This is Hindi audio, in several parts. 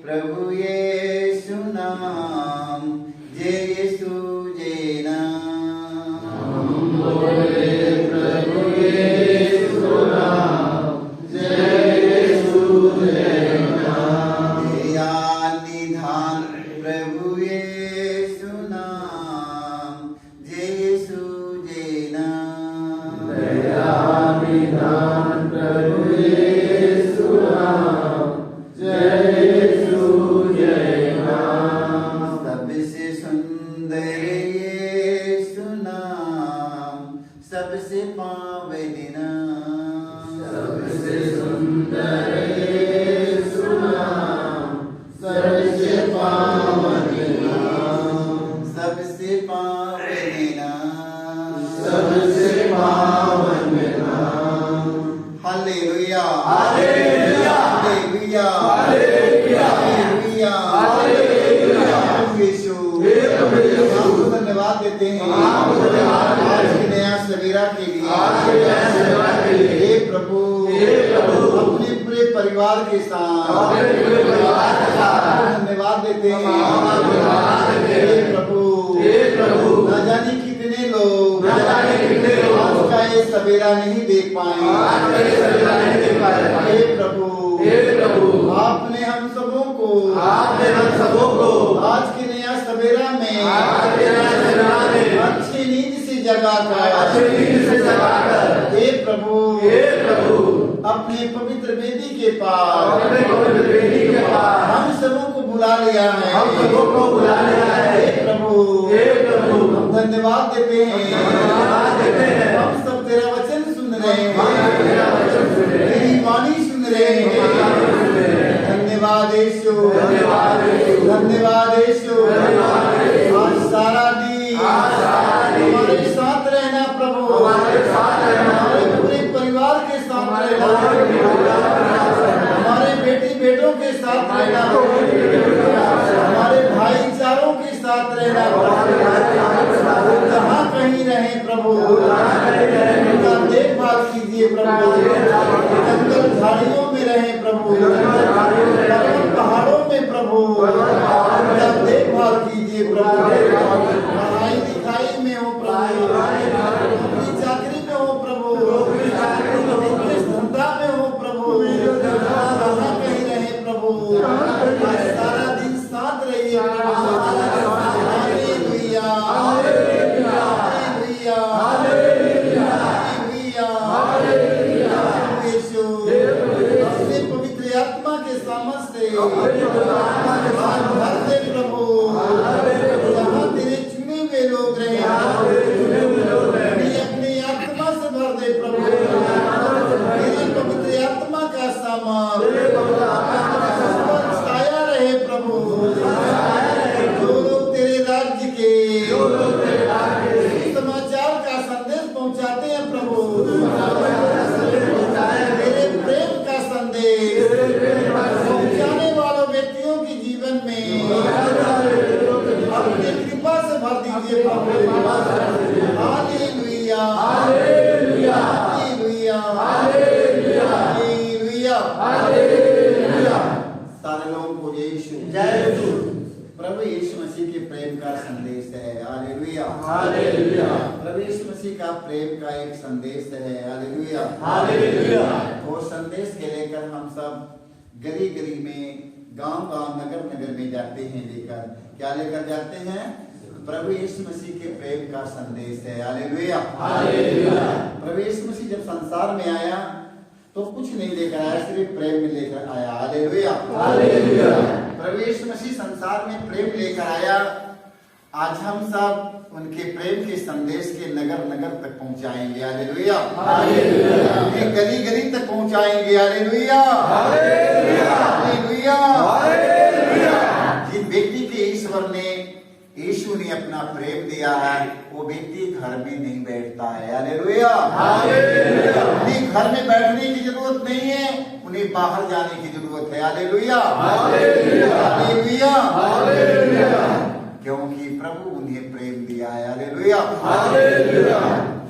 प्रभु यीशु नाम, जय यीशु जय नाम बोले प्रभु यीशु नाम, जय यीशु जय नाम। दया निधान प्रभु यीशु नाम, जय यीशु जय नाम। दया निधान प्रभु यीशु नाम, जय यीशु जय नाम। सबसे सुंदर यीशु नाम, सबसे पावन नाम, सबसे सुंदर यीशु नाम, सबसे पावन नाम, सबसे पावन नाम, सबसे पावन नाम। Hallelujah hallelujah hallelujah hallelujah hallelujah. Yeshu आपको धन्यवाद देते हैं आज की नया सवेरा के लिए। हे प्रभु अपने पूरे परिवार के साथ धन्यवाद देते हैं। हे प्रभु न जाने कितने लोग आज का ये सवेरा नहीं देख पाए। हे प्रभु आपने हम सबों को आज के नया सवेरा में अच्छी नींद से जगाकर हे प्रभु अपने पवित्र वेदी के पास हम सबों को बुला लिया है। हे प्रभु हम धन्यवाद देते हैं। हम सब तेरा वचन सुन रहे हैं, तेरी वाणी सुन रहे हैं। धन्यवाद यीशु, धन्यवाद यीशु। आज सारा दिन हमारे साथ रहना प्रभु, हमारे पूरे परिवार के साथ रहना, हमारे बेटी बेटों के साथ रहना, हमारे भाईचारों के साथ रहना। जहाँ कहीं रहे प्रभु उनका देखभाल कीजिए प्रभु। जंगल झाड़ियों में रहे प्रभु, पहाड़ों में प्रभु उनका देखभाल कीजिए प्रभु। पढ़ाई लिखाई में हो प्रभु, अपनी चाकरी में हो प्रभु, अपने धंधा में हो प्रभु, जहाँ कहीं रहे प्रभु सारा दिन साथ रहिए प्रभु। Hallelujah hallelujah hallelujah hallelujah. Yeshu अपने पवित्र आत्मा के सामर्थ्य से आज भर दे प्रभु। जहाँ तेरे चुने हुए लोग रहे अपनी आत्मा से भर दे प्रभु। तेरी पवित्र आत्मा का सामर्थ्य छाया रहे प्रभु। जो लोग तेरे राज्य के समाचार का संदेश पहुंचाते हैं प्रभु, तेरे प्रेम का संदेश पहुंचाने वालों व्यक्तियों के जीवन में अपनी कृपा से भर दीजिए प्रभु। Hallelujah hallelujah hallelujah hallelujah hallelujah. सारे लोगों को यीशु जय प्रभु यीशु मसीह के प्रेम का संदेश है। Hallelujah hallelujah. प्रभु यीशु मसीह का प्रेम का एक संदेश है। Hallelujah hallelujah. वो संदेश के लेकर हम सब गली गली में, गांव गांव, नगर नगर में जाते हैं। लेकर क्या लेकर जाते हैं? प्रभु यीशु मसीह के प्रेम का संदेश है। Hallelujah hallelujah. प्रभु यीशु मसीह जब संसार में आया तो कुछ नहीं लेकर आया, सिर्फ प्रेम में लेकर आया। Hallelujah hallelujah. प्रभु यीशु मसीह संसार में प्रेम लेकर आया। आज हम सब उनके प्रेम के संदेश के नगर नगर तक पहुंचाएंगे। Hallelujah hallelujah. गली गली तक पहुंचाएंगे। Hallelujah hallelujah hallelujah hallelujah. जिस व्यक्ति के ईश्वर ने, यीशु ने अपना प्रेम दिया है, वो व्यक्ति घर में नहीं बैठता है। Hallelujah hallelujah. उन्हें घर में बैठने की जरूरत नहीं है, उन्हें बाहर जाने की जरूरत है। Hallelujah hallelujah hallelujah hallelujah. क्योंकि प्रभु उन्हें प्रेम दिया है। Hallelujah hallelujah.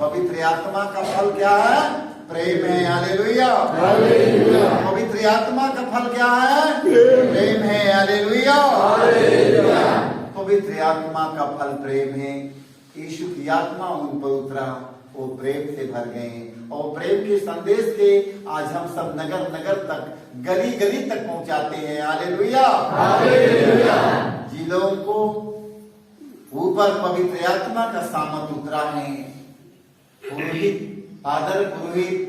पवित्र आत्मा का फल क्या है? प्रेम है। Hallelujah hallelujah. पवित्र पवित्र आत्मा का फल क्या है? प्रेम है। हालेलुया। पवित्र आत्मा का फल प्रेम है। यीशु की आत्मा उन पर उतरा, वो प्रेम से भर गए और प्रेम के संदेश के आज हम सब नगर नगर तक, गली गली तक पहुंचाते हैं। हालेलुया। जिन लोगों को ऊपर पवित्र आत्मा का सामर्थ उतरा है, पुरोहित, फादर पुरोहित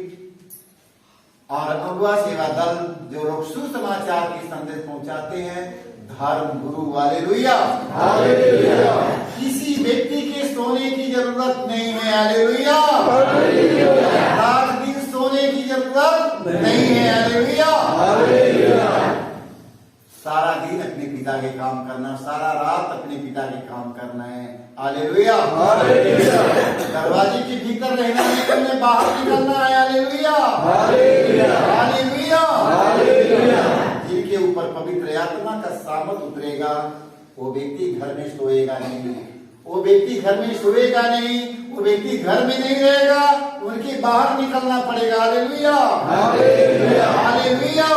और अगुआ सेवा दल, जो लोग सुसमाचार के संदेश पहुंचाते हैं, धर्म गुरु। हालेलुया। किसी व्यक्ति के सोने की जरूरत नहीं है। हालेलुया। रात दिन सोने की जरूरत नहीं है। हालेलुया। सारा दिन अपने पिता के काम करना, सारा रात अपने पिता के काम करना है। हालेलुया। दरवाजे के भीतर रहना है, तुमने बाहर निकलना है। हालेलुया। हालेलुया। जिनके ऊपर पवित्र आत्मा का सामर्थ उतरेगा, वो व्यक्ति घर में सोएगा नहीं, वो व्यक्ति घर में सोएगा नहीं, वो व्यक्ति घर में नहीं रहेगा, उनके बाहर निकलना पड़ेगा। हालेलुया। हालेलुया।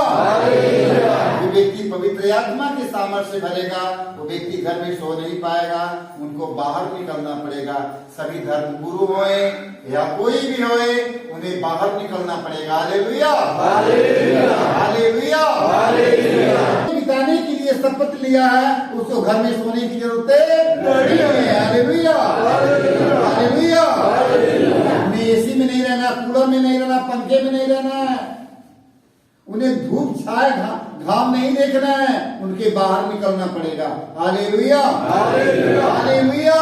वो व्यक्ति पवित्र आत्मा के सामर्थ्य से भरेगा, वो व्यक्ति घर में सो नहीं पाएगा, उनको बाहर निकलना पड़ेगा। सभी धर्म गुरु होए या कोई भी होए, उन्हें बाहर निकलना पड़ेगा। हालेलुया। हालेलुया। बिताने के लिए शपथ लिया है, उसको घर में सोने की जरूरत नहीं है। हालेलुया। हालेलुया। उन्हें एसी में नहीं रहना, कूलर में नहीं रहना, पंखे में नहीं रहना है, उन्हें धूप छाए घाम नहीं देखना है, उनके बाहर निकलना पड़ेगा। हालेलुया। हालेलुया।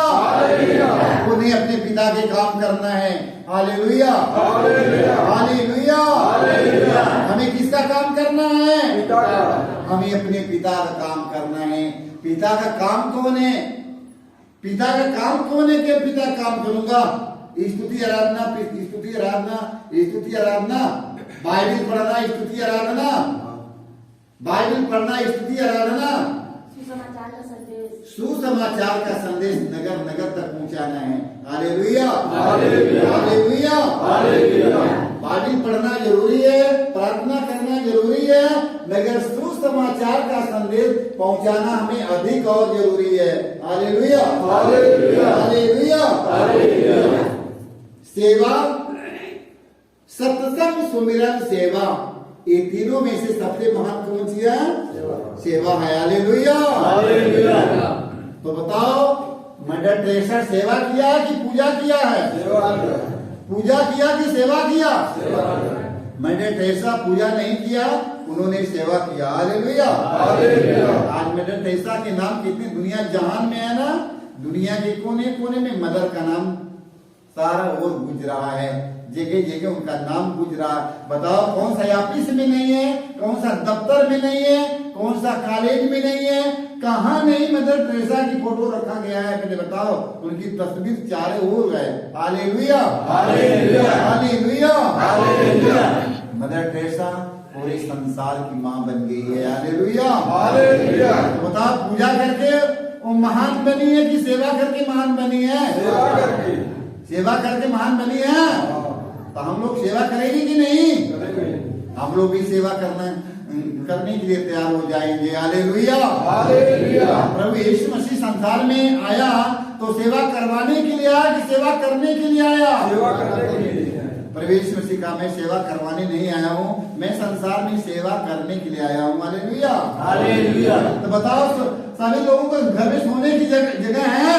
उन्हें अपने पिता के काम करना है। हालेलुया। हालेलुया। हमें किसका काम करना है? हमें अपने पिता का काम करना है। पिता का काम कौन है? पिता का काम कौन है कि पिता काम करूंगा? स्तुति आराधना, स्तुति आराधना, स्तुति आराधना, बाइबल पढ़ना, स्तुति आराधना, बाइबल पढ़ना, स्तुति आराधना, सुसमाचार का संदेश नगर नगर तक पहुंचाना है। हालेलुया। हालेलुया। बाइबल पढ़ना जरूरी है, प्रार्थना करना जरूरी है, मगर सुसमाचार का संदेश पहुंचाना हमें अधिक और जरूरी है। हालेलुया। हालेलुया। सेवा, सत्संग, सुमिरन, सेवा, ये तीनों में से सबसे महान कौन सी है? सेवा है। हालेलुया। तो बताओ, मदर टेरेसा सेवा किया कि पूजा किया है? पूजा किया कि सेवा किया? मदर टेरेसा पूजा नहीं किया, उन्होंने सेवा किया। हालेलुया। आज मदर टेरेसा के नाम कितनी दुनिया जहान में है ना, दुनिया के कोने कोने में मदर का नाम सारा और गूंज रहा है, जगह जगह उनका नाम गूंज रहा। बताओ, कौन सा ऑफिस में नहीं है, कौन सा दफ्तर में नहीं है, कौन सा कॉलेज में नहीं है, कहाँ नहीं मदर टेरेसा की फोटो रखा गया है? पहले बताओ, उनकी तस्वीर चारों ओर है। हालेलुया। हालेलुया। मदर टेरेसा पूरे संसार की माँ बन गई है। हालेलुया। तो बताओ, पूजा करके वो महान बनी है कि सेवा करके महान बनी है? सेवा करके महान बनी है। तो हम लोग सेवा करेंगे कि नहीं? हम लोग भी सेवा करने के लिए तैयार हो जाएंगे। हालेलुया। प्रभु यीशु मसीह संसार में आया तो सेवा करवाने के लिए आया कि सेवा करने के लिए आया? प्रभु यीशु मसीह का, मैं सेवा करवाने नहीं आया हूँ, मैं संसार में सेवा करने के लिए आया हूँ। हालेलुया। तो बताओ, सभी लोगों को घर में सोने की जगह है,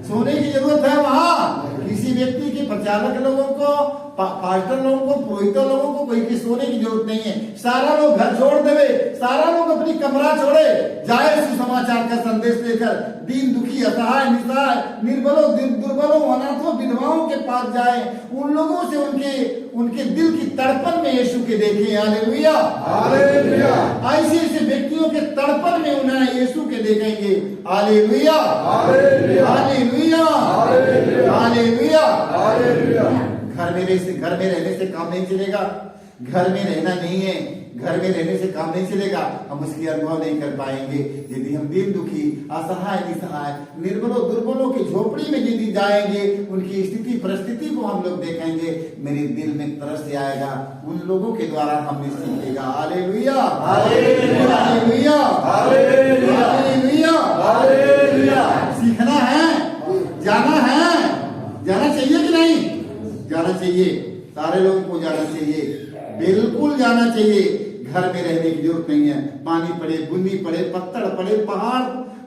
सोने की जरूरत है वहाँ। किसी व्यक्ति के प्रचारक लोगों को, पास्टर लोगों को, पुरोहित लोगों को कोई की सोने की जरूरत नहीं है। सारा लोग घर छोड़ देवे, सारा लोग अपनी कमरा छोड़े, जाए सुसमाचार का संदेश लेकर, दीन दुखी, असहाय, निसहाय, निर्बलों, दुर्बलों, अनाथों, विधवाओं के पास जाए, उन लोगों से उनके दिल की तड़पन में यीशु के देखें। हालेलुया। ऐसे ऐसे व्यक्तियों के तड़पन में उन्हें यीशु के देखेंगे। हालेलुया। हालेलुया। हालेलुया। घर में रहने से काम नहीं चलेगा। घर में रहना नहीं है, घर में रहने से काम नहीं चलेगा, हम उसकी अनुभव नहीं कर पाएंगे। यदि हम दीन दुखी, असहाय, निसहाय, निर्बलों दुर्बलों की झोपड़ी में यदि जाएंगे, उनकी स्थिति परिस्थिति को हम लोग देखेंगे, मेरे दिल में तरस आएगा, उन लोगों के द्वारा हमने सीखेगा। Hallelujah, hallelujah, hallelujah, hallelujah. सीखना है, जाना है, जाना चाहिए कि नहीं? जाना चाहिए, सारे लोगों को जाना चाहिए, बिल्कुल जाना चाहिए। घर में रहने की जरूरत नहीं है। पानी पड़े, बूंदी पड़े, पत्थर पड़े, पहाड़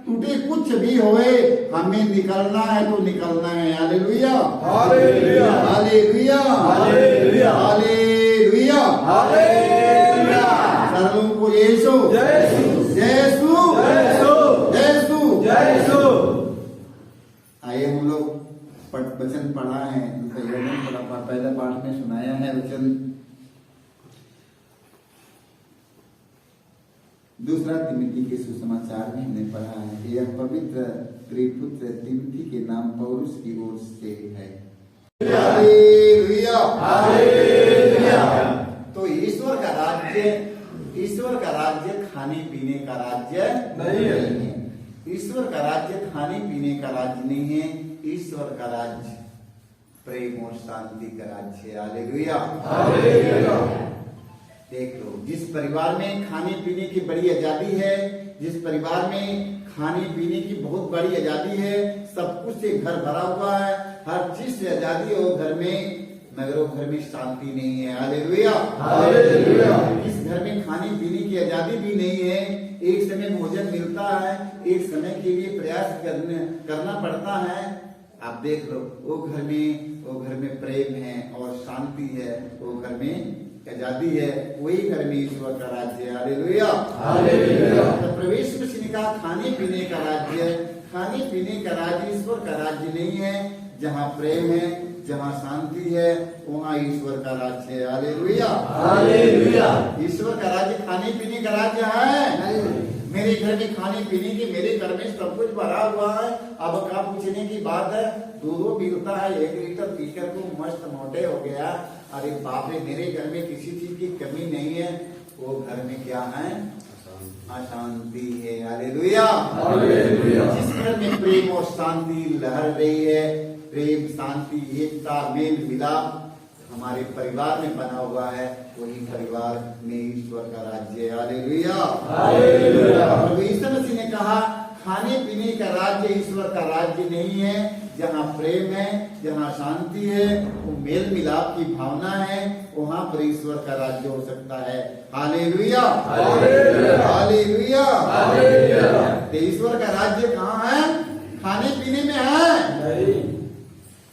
टूटे, कुछ भी होए, हमें निकलना है तो निकलना है। Hallelujah, hallelujah, hallelujah, hallelujah, hallelujah, hallelujah. सारे लोगों को यीशु, यीशु, यीशु, यीशु, यीशु। आइए हम लोग वचन पढ़ा है, पहले पाठ में सुनाया है वचन। दूसरा तिमोथी के सुसमाचार में हमने पढ़ा है, यह पवित्र त्रिपुत्र तिमोथी के नाम पौलुस की ओर से है। Hallelujah, hallelujah. तो ईश्वर का राज्य खाने पीने का राज्य नहीं है। ईश्वर का राज्य खाने पीने का राज्य नहीं है। ईश्वर का राज्य प्रेम और शांति का राज्य है। Hallelujah, hallelujah. देख लो, जिस परिवार में खाने पीने की बड़ी आजादी है, जिस परिवार में खाने पीने की बहुत बड़ी आजादी है, सब कुछ से घर भरा हुआ है, हर चीज से आजादी हो घर में, मगर वो घर में शांति नहीं है। Hallelujah, hallelujah. इस घर में खाने पीने की आजादी भी नहीं है। एक समय भोजन मिलता है, एक समय के लिए प्रयास करना पड़ता है। आप देख लो, वो घर में प्रेम है और शांति है, वो घर में आजादी है, वही घर में ईश्वर का राज्य है। Hallelujah, hallelujah. तो प्रवेश मसीह ने कहा खाने पीने का राज्य, खाने पीने का राज्य ईश्वर का राज्य नहीं है। जहाँ प्रेम है, जहाँ शांति है, वहाँ ईश्वर का राज्य है। Hallelujah, hallelujah. ईश्वर का राज्य खाने पीने का राज्य है। मेरे घर में खाने पीने की, मेरे घर में सब कुछ भरा हुआ है। अब क्या पूछने की बात है, दूध मिलता है, 1 लीटर पीकर को मस्त मोटे हो गया। अरे बाप रे, मेरे घर में किसी चीज की कमी नहीं है। वो घर में क्या है? अशांति है। Hallelujah, hallelujah. जिस घर में प्रेम और शांति लहर रही है, प्रेम, शांति, एकता, मेल मिलाप हमारे परिवार में बना हुआ है, वही परिवार में ईश्वर का राज्य है। Hallelujah, hallelujah. प्रभु यीशु मसीह ने कहा खाने पीने का राज्य ईश्वर का राज्य नहीं है। जहाँ प्रेम है, जहाँ शांति है, वो मेल मिलाप की भावना है, वहाँ पर ईश्वर का राज्य हो सकता है। Hallelujah, hallelujah, hallelujah, hallelujah. तो ईश्वर का राज्य कहाँ है? खाने पीने में है।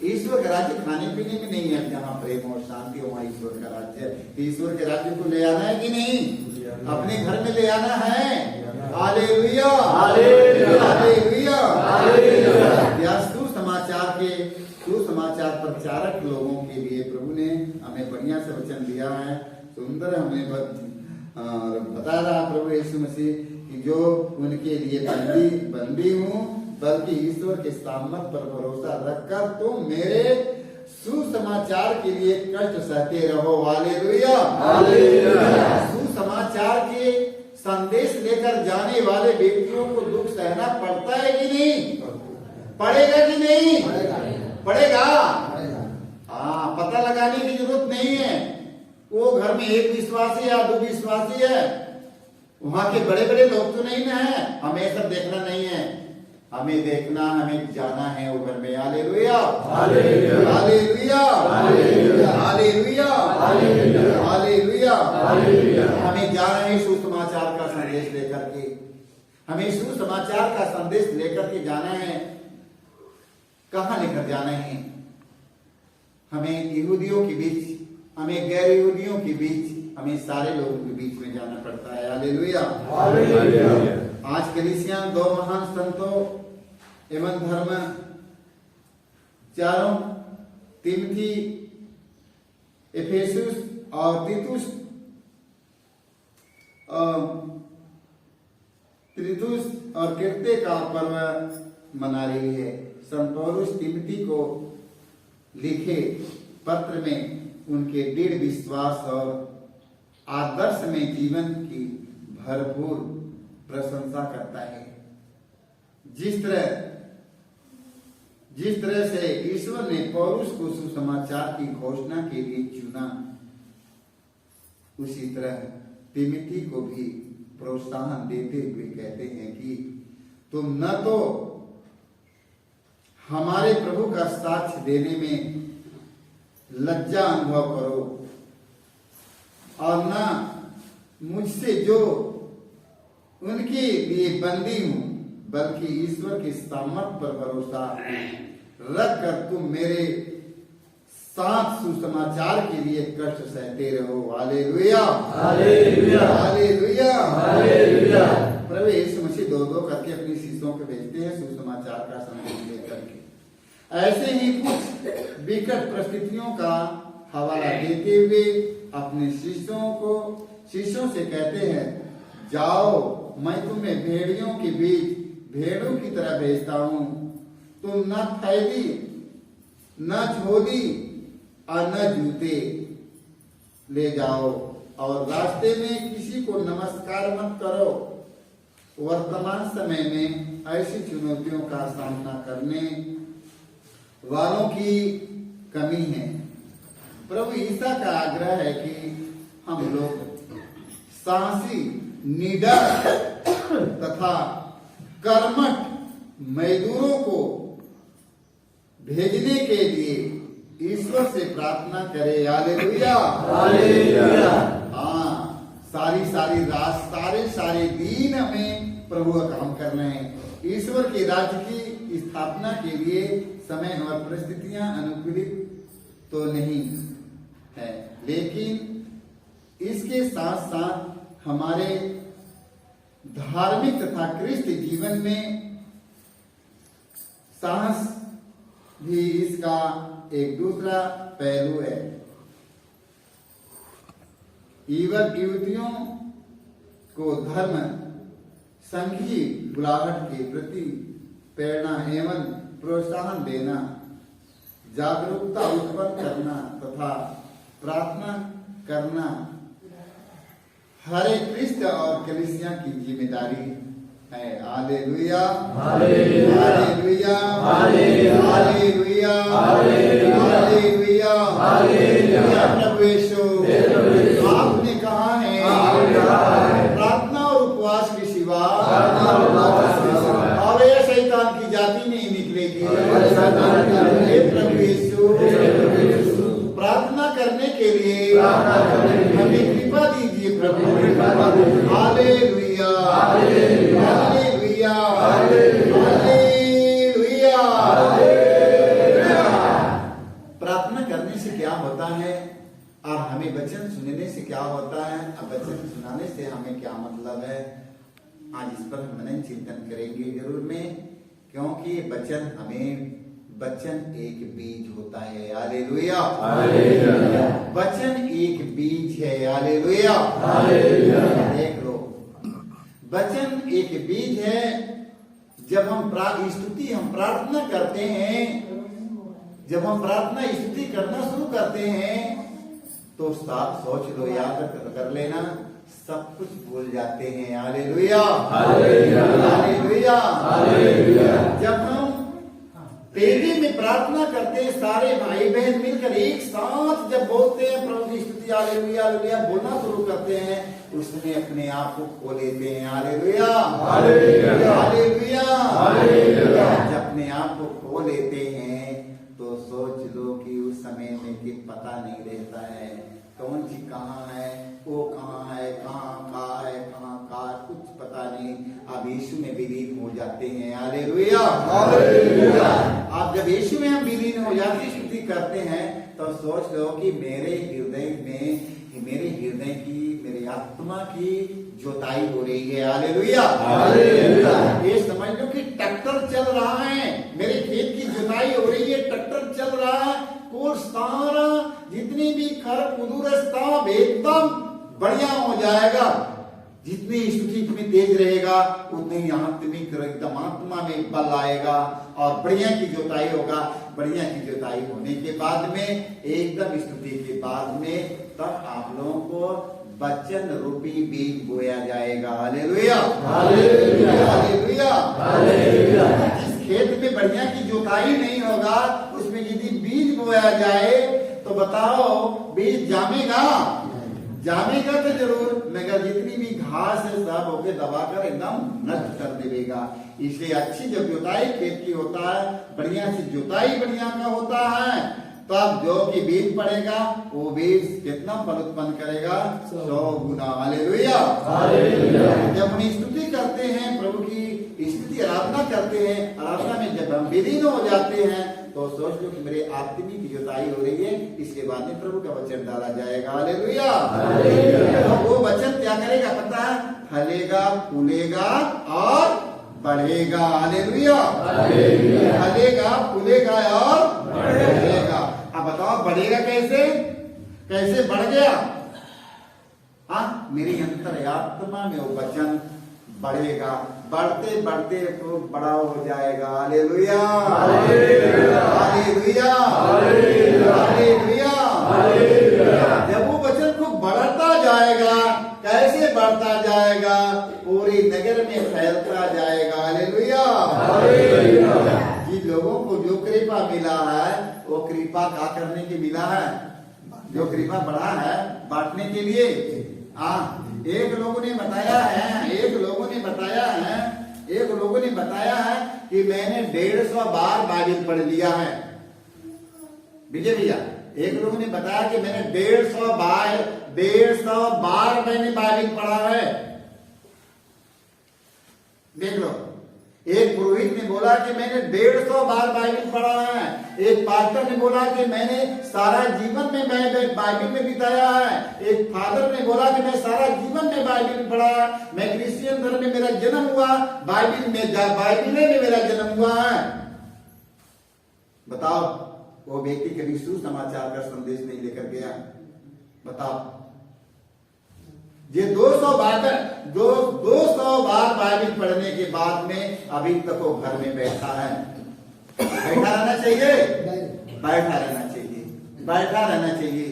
ईश्वर का राज्य खाने पीने में नहीं है। जहाँ प्रेम और शांति, वहाँ ईश्वर का राज्य है। ईश्वर के राज्य को ले आना है कि नहीं? अपने घर में ले आना है। Hallelujah, hallelujah, hallelujah, hallelujah. सुसमाचार प्रचारक लोगों के लिए प्रभु ने हमें बढ़िया से वचन दिया है। सुंदर हमें बता रहा प्रभु यीशु मसीह कि जो उनके लिए बंदी हूँ, बल्कि ईश्वर के सामर्थ पर भरोसा रखकर तुम मेरे सुसमाचार के लिए कष्ट सहते रहो। Hallelujah, hallelujah. सुसमाचार के संदेश लेकर जाने वाले व्यक्तियों को दुख सहना पड़ता है कि नहीं? पड़ेगा कि नहीं? पड़ेगा। हाँ, पता लगाने की जरूरत नहीं है। वो घर में एक विश्वासी या 2 विश्वासी है, वहां के बड़े बड़े लोग तो नहीं ना है। हमें सब देखना नहीं है, हमें देखना, हमें जाना है वो घर में। Hallelujah, hallelujah, hallelujah, hallelujah, hallelujah, hallelujah, hallelujah. हमें जाना है सुसमाचार का संदेश लेकर के, हमें सुसमाचार का संदेश लेकर के जाना है। कहाँ लेकर जाना है? हमें यहूदियों के बीच, हमें गैर यहूदियों के बीच, हमें सारे लोगों के बीच में जाना पड़ता है। Hallelujah, hallelujah. आज कलीसिया 2 महान संतों एवं धर्म चारों, तिमोथी, एफेसुस और तीतुस और कीर्ते का पर्व मना रही है। संत पौलुस तिमोथी को लिखे पत्र में उनके दृढ़ विश्वास और आदर्शमय जीवन की भरपूर प्रशंसा करता है। जिस तरह से ईश्वर ने पौलुस को सुसमाचार की घोषणा के लिए चुना, उसी तरह तिमोथी को भी प्रोत्साहन देते हुए कहते हैं कि तुम न तो हमारे प्रभु का साक्ष्य देने में लज्जा अनुभव करो और न मुझसे जो उनके लिए बंदी हूं, बल्कि ईश्वर के सामर्थ पर भरोसा रख कर तुम मेरे साथ सुसमाचार के लिए कष्ट सहते रहो। Hallelujah, hallelujah, hallelujah, hallelujah. प्रभु यीशु मसीह दो दो करके अपने शिष्यों को भेजते हैं सुसमाचार का संदेश लेकर के। ऐसे ही कुछ विकट परिस्थितियों का हवाला देते हुए अपने शिष्यों से कहते हैं, जाओ, मैं तुम्हें भेड़ियों के बीच भेड़ों की तरह भेजता हूं। तुम न थैली, न झोली और न जूते ले जाओ और रास्ते में किसी को नमस्कार मत करो। वर्तमान समय में ऐसी चुनौतियों का सामना करने वालों की कमी है। प्रभु ईसा का आग्रह है कि हम लोग साहसी, निडर तथा कर्मठ मजदूरों को भेजने के लिए ईश्वर से प्रार्थना करें। Hallelujah, hallelujah. हाँ, सारी रात, सारे दिन हमें प्रभु का काम करना है। ईश्वर के राज्य की स्थापना के लिए समय और परिस्थितियां अनुकूलित तो नहीं है, लेकिन इसके साथ साथ हमारे धार्मिक तथा क्रिस्त जीवन में साहस भी इसका एक दूसरा पहलू है। युवक युवतियों को धर्म संघीय बुलाहट के प्रति प्रेरणा एवं प्रोत्साहन देना, जागरूकता उत्पन्न करना तथा प्रार्थना करना हरे क्रिस्त और कलीसिया की जिम्मेदारी है। Hallelujah, hallelujah, hallelujah, hallelujah, hallelujah, hallelujah. प्रभु यीशु, आपने कहा है प्रार्थना और उपवास के सिवा और ये शैतान की जाति नहीं निकलेगी। प्रभु यीशु, प्रार्थना करने के लिए हमें कृपा दीजिए प्रभु। Hallelujah, hallelujah, hallelujah, hallelujah. प्रार्थना करने से क्या होता है और हमें वचन सुनने से क्या होता है, अब वचन सुनाने से हमें क्या मतलब है, आज इस पर हम मनन चिंतन करेंगे जरूर में, क्योंकि वचन एक बीज होता है। Hallelujah, hallelujah. वचन एक बीज है। Hallelujah, hallelujah. देख लो, वचन एक बीज है। जब हम प्रार्थना करते हैं, जब हम प्रार्थना स्तुति करना शुरू करते हैं, तो साफ सोच लो, याद कर लेना, सब कुछ भूल जाते हैं। Hallelujah, hallelujah, hallelujah, hallelujah. जब हम तेजी में प्रार्थना करते हैं, सारे भाई बहन मिलकर एक साथ जब बोलते हैं प्रभु की स्तुति, हालेलुया, हालेलुया बोलना शुरू करते हैं, उसमें अपने आप को खो लेते हैं। Hallelujah, hallelujah, hallelujah, hallelujah. जब अपने आप को खो लेते हैं तो सोच लो कि उस समय में कि पता नहीं रहता है कौन सी कहाँ है, वो कहाँ है, कहाँ का कुछ पता नहीं। अब यीशु में विलीन हो जाते हैं। Hallelujah, hallelujah. आप जब यीशु में हम विलीन हो जाते हैं, स्तुति करते हैं, तो सोच लो कि मेरे हृदय की, मेरी आत्मा की जोताई हो रही है। Hallelujah, hallelujah. ये समझ लो कि ट्रैक्टर चल रहा है, मेरे खेत की जोताई हो रही है, ट्रैक्टर चल रहा है, और सारा जितनी भी खरपुदुरस्ता एकदम बढ़िया हो जाएगा। जितनी स्तुति में तेज रहेगा, उतनी एकदम आत्मा में बल आएगा और बढ़िया की जोताई होगा। बढ़िया की जोताई होने के बाद में, एकदम स्तुति के बाद में, तब आप लोगों को वचन रूपी बीज बोया जाएगा। Hallelujah, hallelujah, hallelujah, hallelujah. जिस खेत में बढ़िया की जुताई नहीं होगा, उसमें यदि बीज बोया जाए तो बताओ बीज जामेगा? जामेगा तो जरूर, मगर जितनी भी घास है सब होके दबाकर एकदम नष्ट कर देगा। इसलिए अच्छी जब जुताई खेत की होता है, बढ़िया सी जुताई बढ़िया का होता है, तब जो कि बीज पड़ेगा वो बीज कितना फल उत्पन्न करेगा? 100 गुना। Hallelujah, hallelujah. जब हम स्तुति करते हैं, प्रभु की स्तुति आराधना करते हैं, आराधना में जब हम विलीन हो जाते हैं तो सोच लो कि मेरे आत्मिक की जुताई हो रही है, इसके बाद में प्रभु का वचन डाला जाएगा। Hallelujah, hallelujah. तो वो वचन क्या करेगा पता है? फलेगा, फूलेगा और बढ़ेगा। Hallelujah, hallelujah. फलेगा, फूलेगा और बढ़ेगा। अब बताओ बढ़ेगा कैसे? कैसे बढ़ गया? हाँ, मेरी अंतरात्मा में वो वचन बढ़ेगा, बढ़ते बढ़ते तो बड़ा हो जाएगा। Hallelujah, hallelujah, hallelujah, hallelujah, hallelujah, hallelujah. जब वो वचन खूब बढ़ता जाएगा, कैसे बढ़ता जाएगा? पूरी नगर में फैलता जाएगा। Hallelujah, hallelujah. जिन लोगों को जो कृपा मिला है वो कृपा क्या करने के मिला है? जो कृपा बढ़ा है बांटने के लिए। एक लोगों ने बताया है कि मैंने 150 बार बाइबिल पढ़ लिया है। विजय भैया, एक लोगों ने बताया कि मैंने 150 बार मैंने बाइबिल पढ़ा है। देख लो, एक पुरोहित ने बोला कि मैंने 150 बार बाइबिल पढ़ा है। एक पास्टर ने बोला कि मैंने सारा जीवन में मैं बाइबिल में बिताया है। एक फादर ने बोला कि मैं सारा जीवन में बाइबिल पढ़ा है। मैं क्रिश्चियन धर्म में मेरा जन्म हुआ, बाइबिल में मेरा जन्म हुआ है। बताओ, वो व्यक्ति कभी सुसमाचार का संदेश नहीं लेकर गया? बताओ, ये 200 बार बाइबिल पढ़ने के बाद में अभी तक वो घर में बैठा है। बैठा रहना चाहिए, बैठा रहना चाहिए, बैठा रहना चाहिए।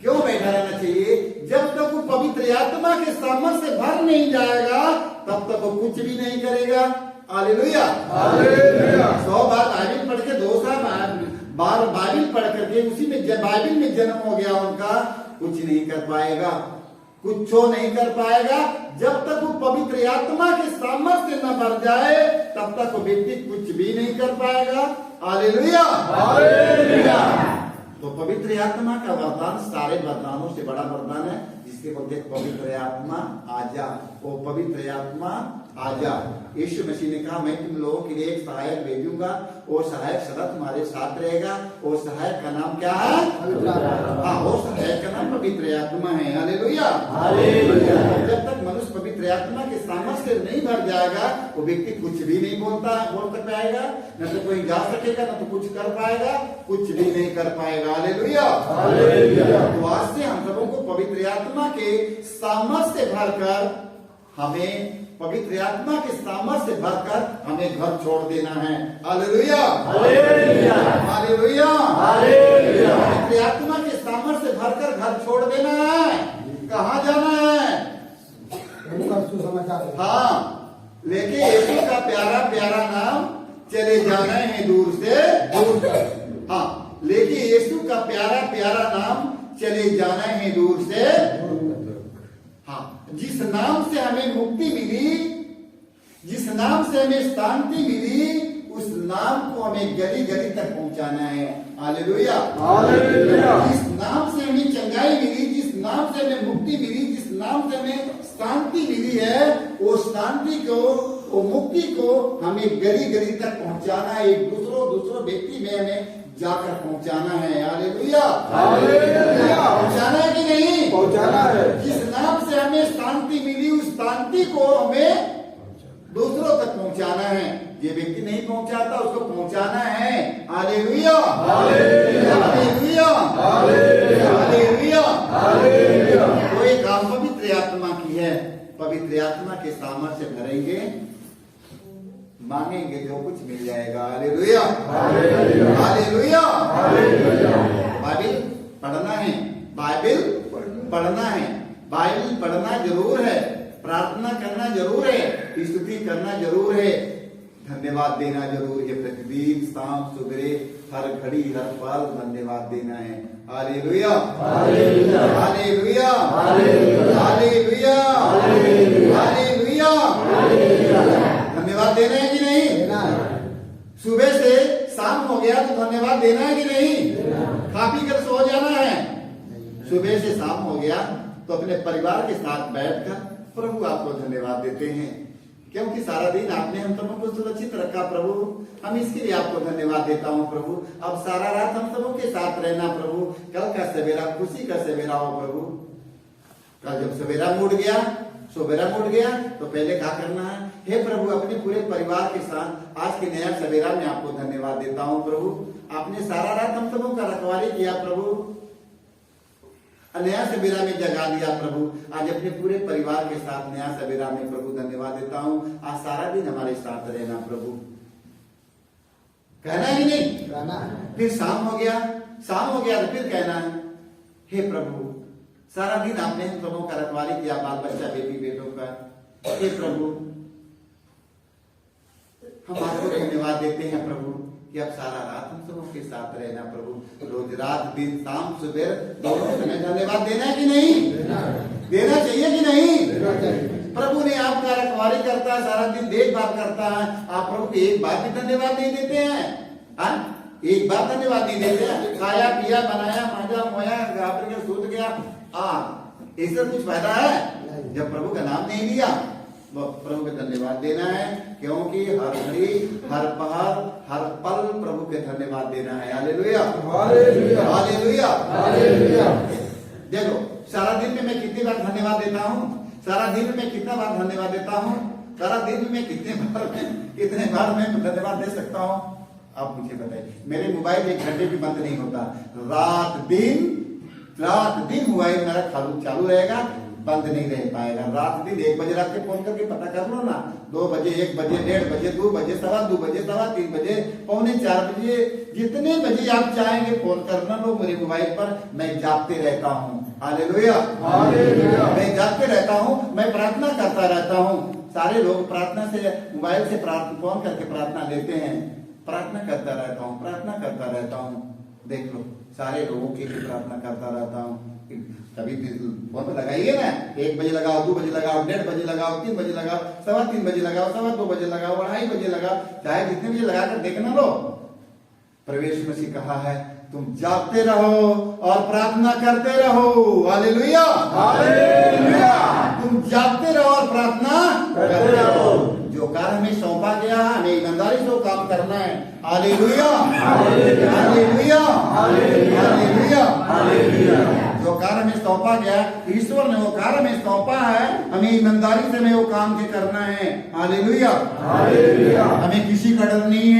क्यों बैठा रहना चाहिए? जब तक वो पवित्र आत्मा के सामर्थ्य से भर नहीं जाएगा तब तक वो कुछ भी नहीं करेगा। Hallelujah, hallelujah. 100 बार बाइबिल पढ़ के 200 बार बाइबिल पढ़ करके उसी में बाइबिल में जन्म हो गया उनका, कुछ नहीं कर पाएगा, कुछ नहीं कर पाएगा। जब तक वो पवित्र आत्मा के सामर्थ्य न भर जाए तब तक वो व्यक्ति कुछ भी नहीं कर पाएगा। Hallelujah, hallelujah. तो पवित्र आत्मा का वरदान सारे वरदानों से बड़ा वरदान है, जिसके बोलते पवित्र आत्मा आजा। वो पवित्र आत्मा आजा। यीशु मसीह ने कहा मैं तुम लोगों के लिए एक सहायक भेजूंगा, वो सहायक सदा तुम्हारे साथ रहेगा। वो सहायक का नाम क्या है? हाँ, वो सहायक का नाम पवित्र आत्मा है। Hallelujah, hallelujah. जब तक मनुष्य पवित्र आत्मा के सामर्थ्य से नहीं भर जाएगा वो व्यक्ति कुछ भी नहीं बोल कर पाएगा, न तो कोई जा सकेगा, न तो कुछ कर पाएगा, कुछ भी नहीं कर पाएगा। Hallelujah, hallelujah. तो आज से हम सबों को पवित्र आत्मा के सामर्थ्य से भरकर हमें पवित्र आत्मा के सामर्थ्य से भरकर हमें घर छोड़ देना है। Hallelujah, hallelujah, hallelujah, hallelujah. पवित्र आत्मा के सामर्थ्य से भरकर घर छोड़ देना है। कहाँ जाना है? हाँ, लेकिन यीशु का प्यारा प्यारा नाम चले जाना है दूर से दूर तक। हाँ, लेकिन यीशु का प्यारा प्यारा नाम चले जाना है दूर से। हाँ, जिस नाम से हमें मुक्ति मिली, जिस नाम से हमें शांति मिली, उस नाम को हमें गली गली तक पहुंचाना है। Hallelujah, hallelujah. जिस नाम से हमें चंगाई मिली, जिस नाम से हमें मुक्ति मिली, जिस नाम से हमें शांति मिली है, वो शांति को, वो मुक्ति को हमें गली गली तक पहुंचाना है। एक दूसरों व्यक्ति में हमें जाकर पहुंचाना है। Hallelujah, hallelujah. पहुंचाना है कि नहीं? पहुंचाना है। जिस नाम से हमें शांति मिली, उस शांति को हमें दूसरों तक पहुंचाना है। ये व्यक्ति नहीं पहुंचाता, उसको पहुंचाना है। Hallelujah, hallelujah, hallelujah, hallelujah, hallelujah. वो एक काम पवित्र आत्मा की है। पवित्र आत्मा के सामर्थ्य से भरेंगे, मांगेंगे जो कुछ मिल जाएगा। Hallelujah, hallelujah, hallelujah, hallelujah. Bible पढ़ना है, बाइबिल पढ़ना है। बाइबल पढ़ना जरूर है, प्रार्थना करना जरूर है, स्तुति करना जरूर है, धन्यवाद देना जरूर है। प्रतिदिन शाम सुबह हर घड़ी हर पल धन्यवाद देना है। Hallelujah, hallelujah, hallelujah, hallelujah, hallelujah, hallelujah. धन्यवाद देना है कि नहीं? सुबह से शाम हो गया तो धन्यवाद देना है कि नहीं? खा पी कर सो जाना है। सुबह से शाम हो गया तो अपने परिवार के साथ बैठकर प्रभु आपको धन्यवाद देते हैं, क्योंकि सारा दिन आपने हम सबों को सुरक्षित रखा प्रभु। हम इसके लिए आपको धन्यवाद देता हूँ प्रभु। अब सारा रात हम सबों के साथ रहना प्रभु। कल का सवेरा खुशी का सवेरा हो प्रभु। कल जब सवेरा मुड़ गया तो पहले क्या करना है? हे प्रभु, अपने पूरे परिवार के साथ आज के नया सवेरा में आपको धन्यवाद देता हूँ प्रभु। आपने सारा रात हम सबों का रखवाली किया प्रभु, नया सवेरा में जगा दिया प्रभु। आज अपने पूरे परिवार के साथ नया सवेरा में प्रभु धन्यवाद देता हूँ। आज सारा दिन हमारे साथ रहना प्रभु। कहना है कि नहीं? कहना है। फिर शाम हो गया तो फिर कहना है, हे प्रभु, सारा दिन आपने हम सबों का रखवाली किया, बाल बच्चा बेटी बेटों का। हे प्रभु, हम आपको धन्यवाद देते हैं प्रभु कि अब सारा रात हम सबों के साथ रहना प्रभु। रोज रात दिन शाम सुबह दोनों समय धन्यवाद देना है कि नहीं? देना चाहिए कि नहीं? प्रभु ने आपका रखवाली करता है, सारा दिन देखभाल करता है, आप प्रभु को एक बार भी धन्यवाद नहीं देते हैं? एक बार धन्यवाद नहीं देते हैं? खाया पिया बनाया मांजा मोया घाबर के सूत गया, इससे कुछ फायदा है? जब प्रभु का नाम नहीं लिया वो प्रभु को धन्यवाद देना है, क्योंकि हर घड़ी हर पहर हर पल प्रभु के धन्यवाद देना है। Hallelujah, hallelujah, hallelujah, hallelujah. देखो सारा दिन में मैं कितनी बार धन्यवाद देता हूँ? सारा दिन में मैं कितना बार धन्यवाद देता हूँ? सारा दिन में कितने बार मैं धन्यवाद दे सकता हूँ? आप मुझे बताइए। मेरे मोबाइल 1 घंटे भी बंद नहीं होता, रात दिन मोबाइल मेरा चालू रहेगा, बंद नहीं रह पाएगा। रात दिन 1 बजे रात के फोन करके पता कर लो ना, 2 बजे 1 बजे 1:30 बजे 2 बजे 2:15 बजे 3 बजे 3:45 बजे, जितने बजे आप चाहेंगे फोन करना लो मेरे मोबाइल पर। मैं जागते रहता हूँ। Hallelujah, hallelujah. मैं जागते रहता हूँ, मैं प्रार्थना करता रहता हूँ। सारे लोग प्रार्थना से मोबाइल से फोन करके प्रार्थना लेते हैं। प्रार्थना करता रहता हूँ। देख लो, सारे लोगों के लिए प्रार्थना करता रहता हूँ। कभी फोन पे लगाइए ना, 1 बजे लगाओ, 2 बजे लगाओ, 1:30 बजे लगाओ, 3 बजे लगाओ, 3:15 बजे लगाओ, 2:15 बजे लगाओ, 2:30 बजे लगाओ, चाहे जितने बजे लगाकर देखना लो। प्रवेश मसीह कहा है, तुम जागते रहो और प्रार्थना करते रहो। Hallelujah, hallelujah. तुम जागते रहो और प्रार्थना करते रहो। जो कार्य हमें सौंपा गया है, हमें ईमानदारी से काम करना है। Hallelujah, hallelujah, hallelujah, hallelujah. जो कार्य हमें सौंपा गया, ईश्वर ने वो कार्य हमें सौंपा है, हमें ईमानदारी से हमें वो काम के करना है। Hallelujah, hallelujah. हमें किसी का डर नहीं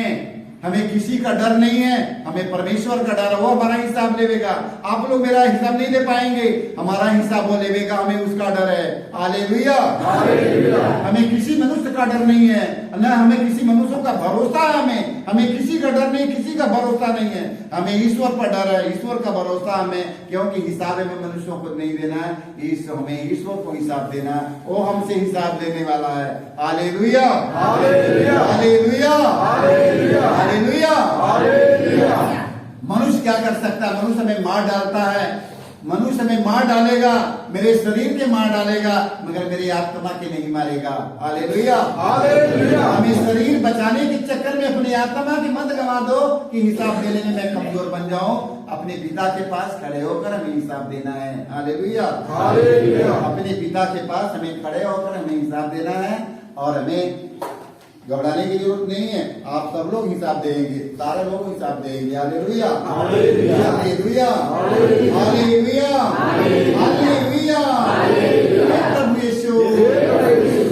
है, हमें परमेश्वर का डर है। वो हमारा हिसाब लेगा। आप लोग मेरा हिसाब नहीं दे पाएंगे, हमारा हिसाब वो लेगा, हमें उसका डर है। Hallelujah, hallelujah. हमें किसी मनुष्य का डर नहीं है, न हमें किसी मनुष्य का भरोसा है। हमें किसी का डर नहीं, किसी का भरोसा नहीं है। हमें ईश्वर पर डर है, ईश्वर का भरोसा हमें, क्योंकि हिसाब हमें मनुष्यों को नहीं देना है, हमें ईश्वर को हिसाब देना है। वो हमसे हिसाब लेने वाला है। Hallelujah, hallelujah, hallelujah, hallelujah, hallelujah, hallelujah. मनुष्य क्या कर सकता है? मनुष्य हमें मार डालता है, मनुष्य हमें मार डालेगा, मेरे शरीर के मार डालेगा, मगर मेरी आत्मा के नहीं मारेगा। Hallelujah, hallelujah. हमें शरीर बचाने के चक्कर में अपनी आत्मा की मत गंवा दो कि हिसाब देने में मैं कमजोर बन जाऊं। अपने पिता के पास खड़े होकर हमें हिसाब देना है। Hallelujah, hallelujah. अपने पिता के पास हमें खड़े होकर हमें हिसाब देना है, और हमें घबराने की जरूरत नहीं है। आप सब लोग हिसाब देंगे, सारे लोग हिसाब देंगे। Hallelujah, hallelujah, hallelujah, hallelujah, hallelujah. प्रभु यीशु,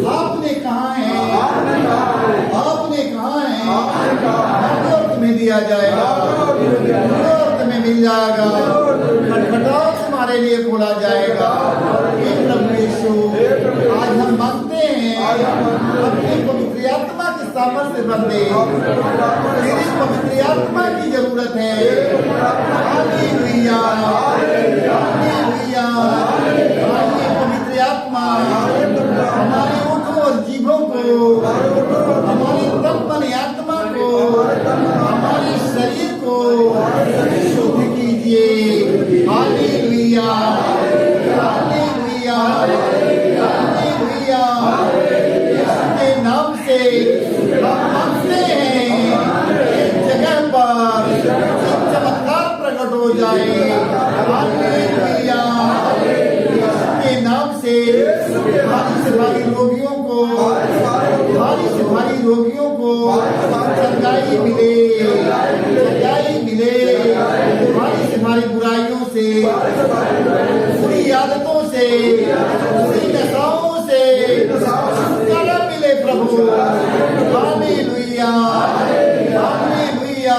आपने कहा है, आपने कहा है, और तुम्हें दिया जाएगा, और तुम्हें मिल जाएगा, खटखटाओ तुम्हारे लिए खोला जाएगा। प्रभु यीशु, आज हम मांगते हैं अपनी पवित्र आत्मा के सामर्थ्य से बंदे, तेरी पवित्र आत्मा की जरूरत है। Hallelujah, hallelujah, hallelujah. को, हमारी तन मन आत्मा को, हमारे शरीर को शुद्ध कीजिए। Hallelujah, hallelujah, hallelujah. इसके नाम से हम मांगते हैं इस जगह पर चमत्कार प्रकट हो जाए। हालेलुया। इसके नाम से भारी से भारी रोगियों को, भारी से भारी रोगियों को चंगाई मिले, चंगाई मिले। भारी से भारी बुराइयों से, बुरी आदतों से, बुरी नशाओं से छुटकारा मिले प्रभु। Hallelujah, hallelujah.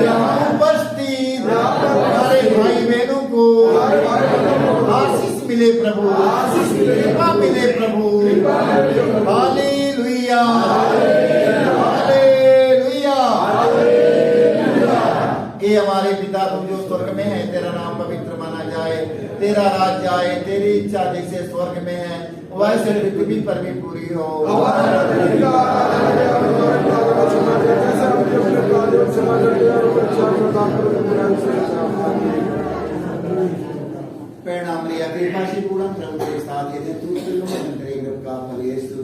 यहाँ उपस्थित हमारे भाई बहनों को आशीष मिले प्रभु, कृपा मिले प्रभु। Hallelujah, hallelujah. हे हमारे पिता तुम जो स्वर्ग में है, तेरा नाम पवित्र माना जाए, तेरा राज्य आए, तेरी इच्छा जैसे स्वर्ग में है वैसे पृथ्वी पर भी पूरी हो। परिणाम लिया कृपाशी पूर्ण प्रभु के साथ यदि तू का फल यीशु।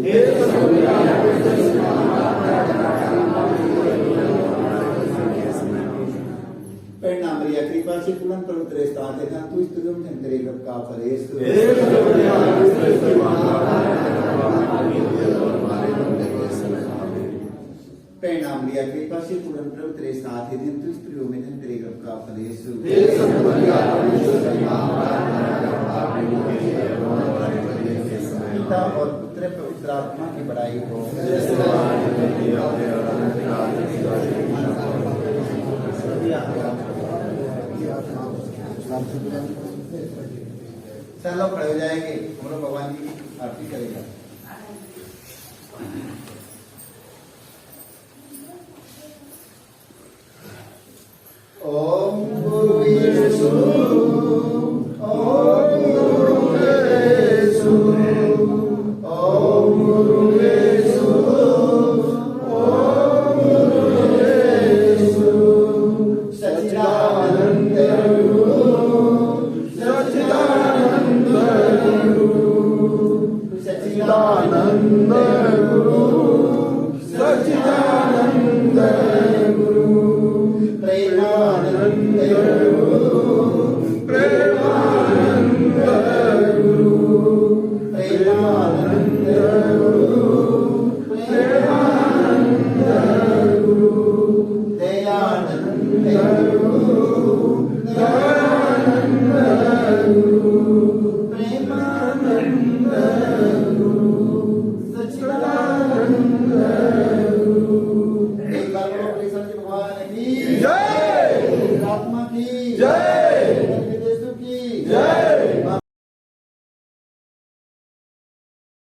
परिणाम लिया कृपाशी पूर्ण प्रभु तेरे साथ यदि तू स्तुतियों में तेरे का फल यीशु। परिणाम लिया कृपाशी पूर्ण प्रभु तेरे साथ यदि तू स्त्रियों में तेरे का फल यीशु। पिता और पुत्र पवित्र आत्मा की बड़ाई हो। चलो खड़े हो जाएंगे, हम लोग भगवान जी की आरती करेगा। ओम गुरु यीशु, ओम गुरु यीशु, ओम गुरु यीशु, ओम गुरु यीशु। सच्चिदानंद गुरु, सच्चिदानंद गुरु, सच्चिदानंद गुरु, सच्चिदानंद गुरु। प्रेमानंद गुरु, प्रेमानंद गुरु, प्रेमानंद गुरु, प्रेमानंद गुरु। दयानंद गुरु, दयानंद गुरु, प्रेमानंद गुरु, सच्चिदानंद गुरु। एक बार बोलो कृष्ण जी भगवान की जय, आत्मा की जय, यीशु की जय।